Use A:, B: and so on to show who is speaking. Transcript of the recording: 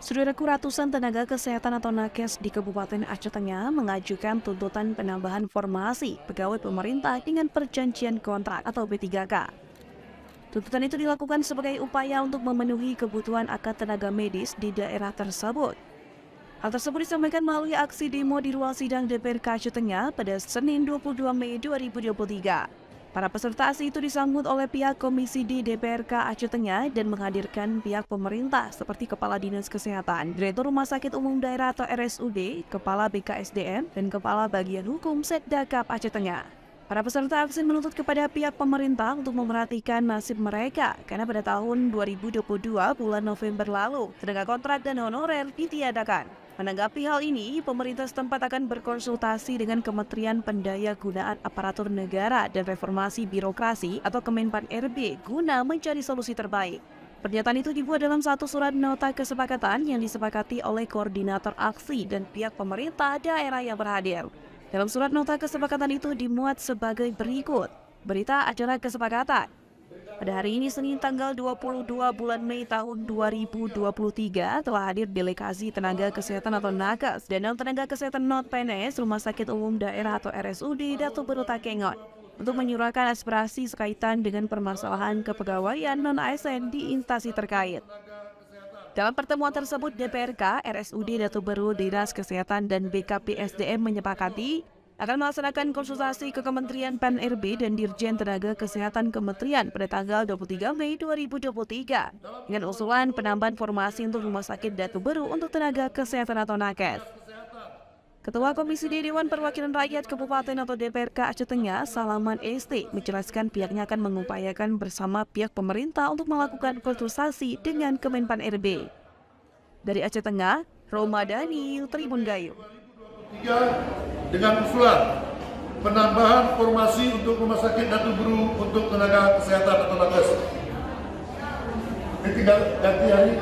A: Saudaraku, ratusan tenaga kesehatan atau nakes di Kabupaten Aceh Tengah mengajukan tuntutan penambahan formasi pegawai pemerintah dengan perjanjian kontrak atau P3K. Tuntutan itu dilakukan sebagai upaya untuk memenuhi kebutuhan akan tenaga medis di daerah tersebut. Hal tersebut disampaikan melalui aksi demo di ruang sidang DPRK Aceh Tengah pada Senin 22 Mei 2023. Para peserta aksi itu disambut oleh pihak Komisi D DPRK Aceh Tengah dan menghadirkan pihak pemerintah seperti Kepala Dinas Kesehatan, Direktur Rumah Sakit Umum Daerah atau RSUD, Kepala BKSDM, dan Kepala Bagian Hukum Setdakap Aceh Tengah. Para peserta aksi menuntut kepada pihak pemerintah untuk memperhatikan nasib mereka karena pada tahun 2022 bulan November lalu, tenaga kontrak dan honorer ditiadakan. Menanggapi hal ini, pemerintah setempat akan berkonsultasi dengan Kementerian Pendayagunaan Aparatur Negara dan Reformasi Birokrasi atau Kemenpan RB guna mencari solusi terbaik. Pernyataan itu dibuat dalam satu surat nota kesepakatan yang disepakati oleh koordinator aksi dan pihak pemerintah daerah yang berhadir. Dalam surat nota kesepakatan itu dimuat sebagai berikut. Berita acara kesepakatan. Pada hari ini Senin tanggal 22 bulan Mei tahun 2023 telah hadir delegasi tenaga kesehatan atau nakes dan tenaga kesehatan non-PNS Rumah Sakit Umum Daerah atau RSUD Datu Beru Takengon untuk menyuarakan aspirasi sekaitan dengan permasalahan kepegawaian non-ASN di instansi terkait. Dalam pertemuan tersebut, DPRK, RSUD Datu Beru, Dinas Kesehatan dan BKPSDM menyepakati akan melaksanakan konsultasi ke Kementerian PAN-RB dan Dirjen Tenaga Kesehatan Kementerian pada tanggal 23 Mei 2023 dengan usulan penambahan formasi untuk Rumah Sakit Datu Beru untuk tenaga kesehatan atau nakes. Ketua Komisi D Dewan Perwakilan Rakyat Kabupaten atau DPRK Aceh Tengah, Salaman ST, menjelaskan pihaknya akan mengupayakan bersama pihak pemerintah untuk melakukan konsultasi dengan Kemenpan RB. Dari Aceh Tengah, Romadani, Tribun Gayo.
B: Dengan usulan penambahan formasi untuk Rumah Sakit Datu Beru untuk tenaga kesehatan atau nakes. Ini tinggal ganti hari